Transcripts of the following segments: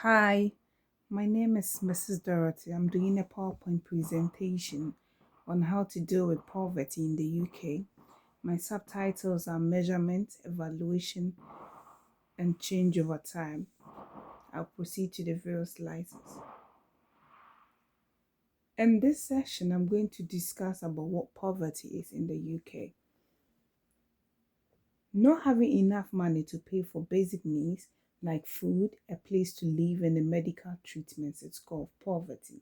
Hi, my name is Mrs. Dorothy. I'm doing a PowerPoint presentation on how to deal with poverty in the UK. My subtitles are Measurement, Evaluation, and Change over Time. I'll proceed to the various slides. In this session, I'm going to discuss about what poverty is in the UK. Not having enough money to pay for basic needs like food, a place to live, and the medical treatments is called poverty.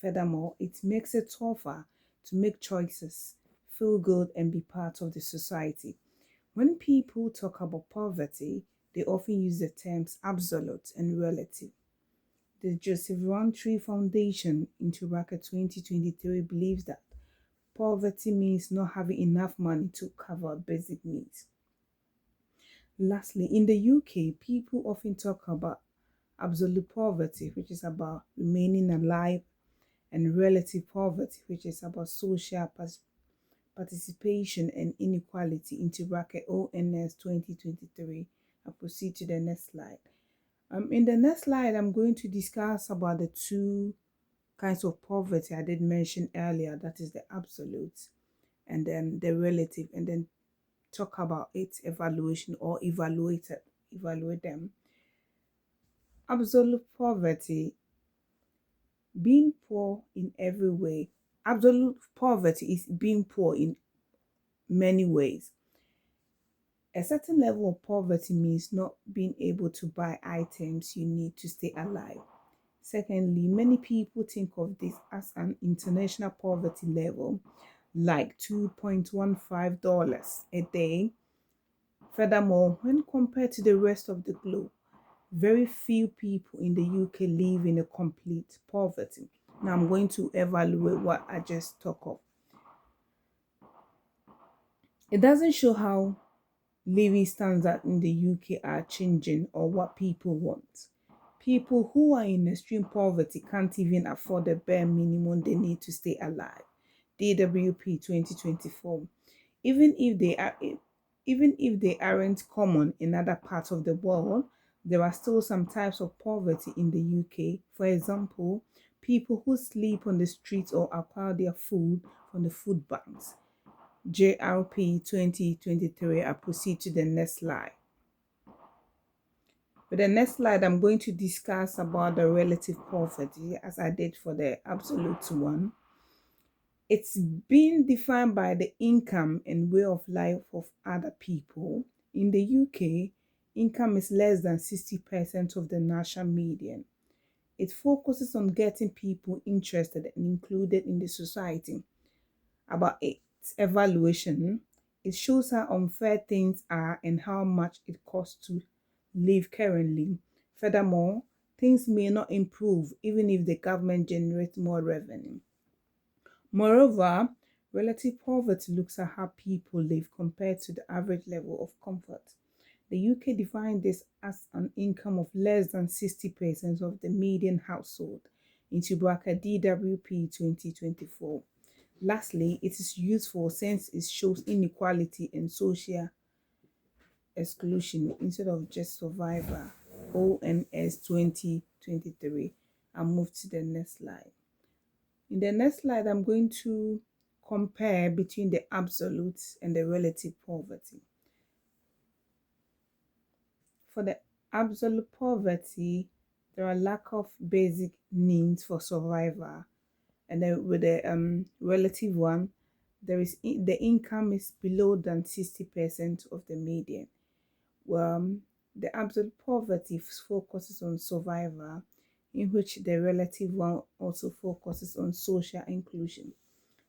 Furthermore, it makes it tougher to make choices, feel good, and be part of the society. When people talk about poverty, they often use the terms absolute and relative. The Joseph Rowntree Foundation into bracket 2023 believes that poverty means not having enough money to cover basic needs. Lastly, in the UK, people often talk about absolute poverty, which is about remaining alive, and relative poverty, which is about social participation and inequality into bracket ONS 2023. I'll proceed to the next slide. In the next slide, I'm going to discuss about the two kinds of poverty I did mention earlier, that is the absolute and then the relative, and then talk about its evaluation or evaluate them. Absolute poverty, being poor in every way. Absolute poverty is being poor in many ways. A certain level of poverty means not being able to buy items you need to stay alive. Secondly, many people think of this as an international poverty level, like $2.15 a day. Furthermore, when compared to the rest of the globe, very few people in the UK live in a complete poverty. Now I'm going to evaluate what I just talked of. It doesn't show how living standards in the UK are changing or what people want. People who are in extreme poverty can't even afford the bare minimum they need to stay alive. DWP 2024. Even if they are even if they aren't common in other parts of the world, there are still some types of poverty in the UK. For example, people who sleep on the streets or acquire their food from the food banks. JRP 2023. I proceed to the next slide. With the next slide, I'm going to discuss about the relative poverty as I did for the absolute one. It's being defined by the income and way of life of other people. In the UK, income is less than 60% of the national median. It focuses on getting people interested and included in the society. About its evaluation, it shows how unfair things are and how much it costs to live currently. Furthermore, things may not improve even if the government generates more revenue. Moreover, relative poverty looks at how people live compared to the average level of comfort. The UK defines this as an income of less than 60% of the median household into bracket DWP 2024. Lastly, it is useful since it shows inequality and social exclusion instead of just survivor. ONS 2023. I'll move to the next slide. In the next slide, I'm going to compare between the absolute and the relative poverty. For the absolute poverty, there are lack of basic needs for survival, and then with the relative one, the income is below than 60% of the median. Well, the absolute poverty focuses on survival, in which the relative one also focuses on social inclusion.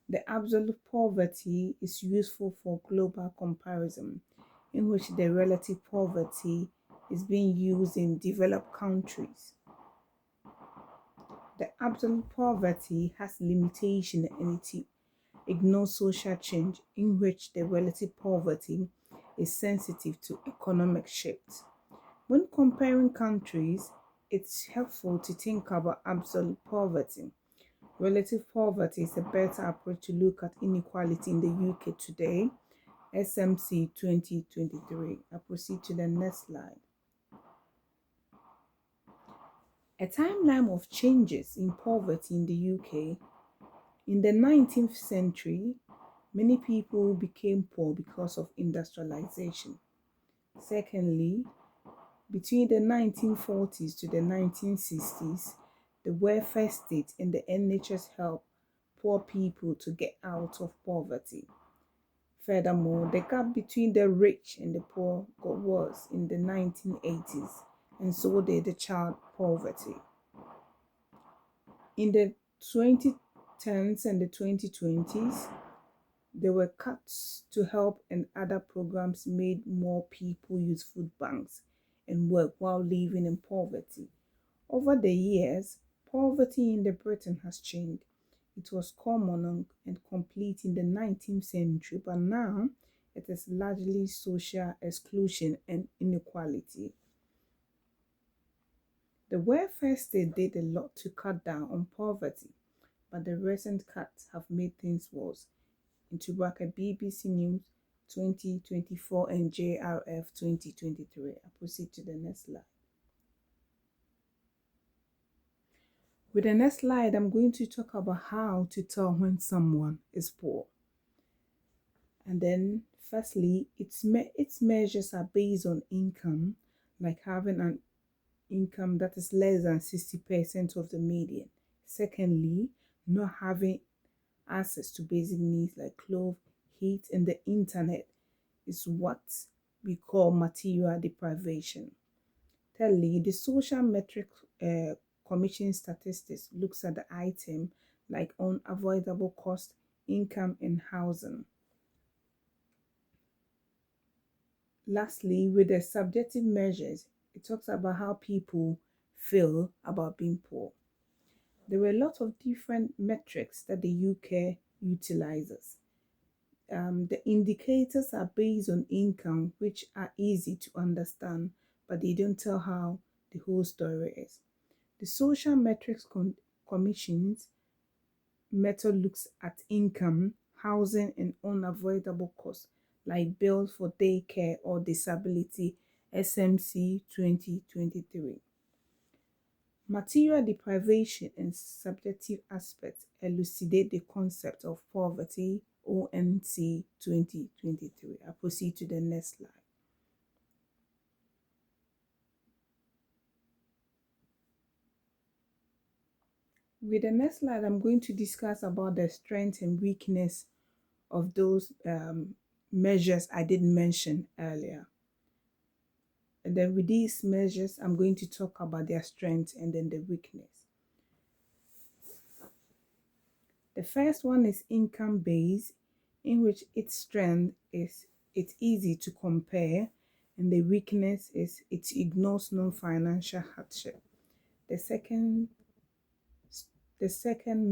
The absolute poverty is useful for global comparison, in which the relative poverty is being used in developed countries. The absolute poverty has limitation and it ignores social change, in which the relative poverty is sensitive to economic shifts. When comparing countries, it's helpful to think about absolute poverty. Relative poverty is a better approach to look at inequality in the UK today. SMC 2023. I proceed to the next slide. A timeline of changes in poverty in the UK. In the 19th century, many people became poor because of industrialization. Secondly, between the 1940s to the 1960s, the welfare state and the NHS helped poor people to get out of poverty. Furthermore, the gap between the rich and the poor got worse in the 1980s, and so did the child poverty. In the 2010s and the 2020s, there were cuts to help, and other programs made more people use food banks and work while living in poverty. Over the years, poverty in the Britain has changed. It was common and complete in the 19th century, but now it is largely social exclusion and inequality. The welfare state did a lot to cut down on poverty, but the recent cuts have made things worse. Into bracket BBC News 2024 and JRF 2023. I proceed to the next slide. With the next slide, I'm going to talk about how to tell when someone is poor. And then, firstly, its measures are based on income, like having an income that is less than 60% of the median. Secondly, not having access to basic needs like clothes, heat, and the internet is what we call material deprivation. Thirdly, the social metric commission statistics looks at the item like unavoidable cost, income, and housing. Lastly, with the subjective measures, it talks about how people feel about being poor. There were a lot of different metrics that the UK utilizes. The indicators are based on income, which are easy to understand, but they don't tell how the whole story is. The social metrics commission's method looks at income, housing, and unavoidable costs like bills for daycare or disability, SMC 2023. Material deprivation and subjective aspects elucidate the concept of poverty, ONC 2023. I proceed to the next slide. With the next slide, I'm going to discuss about the strength and weakness of those measures I did mention earlier. And then with these measures, I'm going to talk about their strength and then the weakness. The first one is income based, in which its strength is it's easy to compare, and the weakness is it ignores non-financial hardship. The second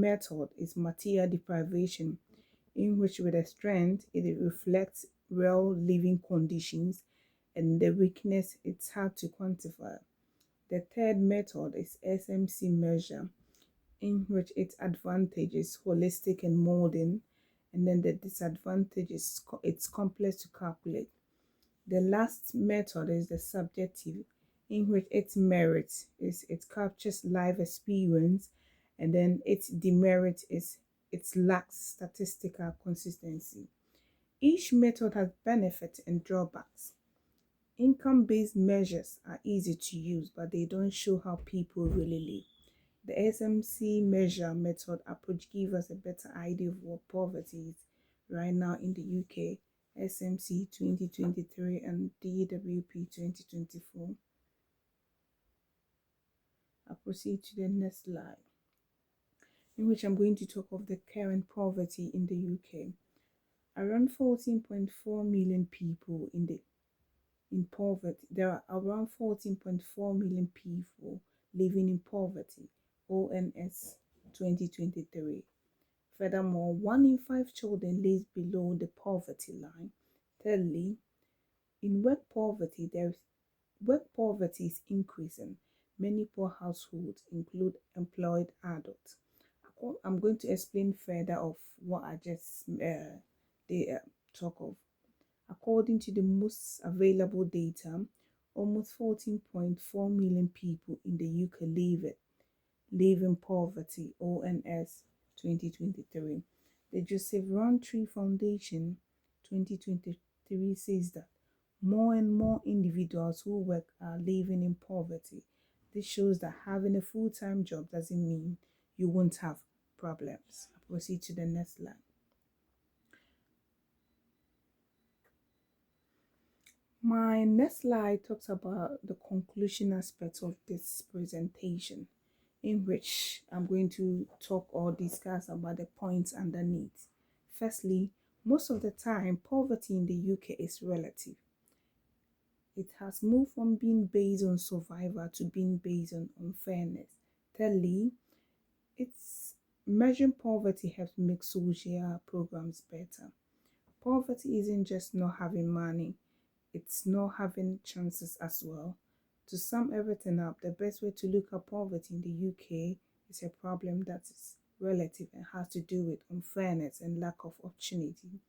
method is material deprivation, in which with a strength it reflects real living conditions, and the weakness it's hard to quantify. The third method is SMC measure, in which its advantage is holistic and molding, and then the disadvantage is it's complex to calculate. The last method is the subjective, in which its merit is it captures life experience, and then its demerit is it lacks statistical consistency. Each method has benefits and drawbacks. Income-based measures are easy to use, but they don't show how people really live. The SMC measure method approach gives us a better idea of what poverty is right now in the UK, SMC 2023 and DWP 2024. I'll proceed to the next slide, in which I'm going to talk of the current poverty in the UK. Around 14.4 million people in poverty. There are around 14.4 million people living in poverty, ONS 2023. Furthermore, 1 in 5 children lives below the poverty line. Thirdly, in work poverty is increasing. Many poor households include employed adults. I'm going to explain further of what I just talk of. According to the most available data, almost 14.4 million people in the UK live in poverty, ONS 2023. The Joseph Rowntree Foundation 2023 says that more and more individuals who work are living in poverty. This shows that having a full-time job doesn't mean you won't have problems. I proceed to the next slide. My next slide talks about the conclusion aspect of this presentation, in which I'm going to talk or discuss about the points underneath. Firstly, most of the time, poverty in the UK is relative. It has moved from being based on survival to being based on unfairness. Thirdly, it's measuring poverty helps make social programs better. Poverty isn't just not having money, it's not having chances as well. To sum everything up, the best way to look at poverty in the UK is a problem that is relative and has to do with unfairness and lack of opportunity.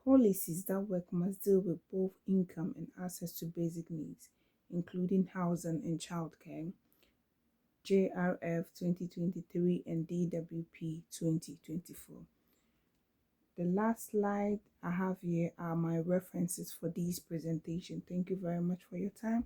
Policies that work must deal with both income and access to basic needs, including housing and childcare. JRF 2023 and DWP 2024. The last slide I have here are my references for this presentation. Thank you very much for your time.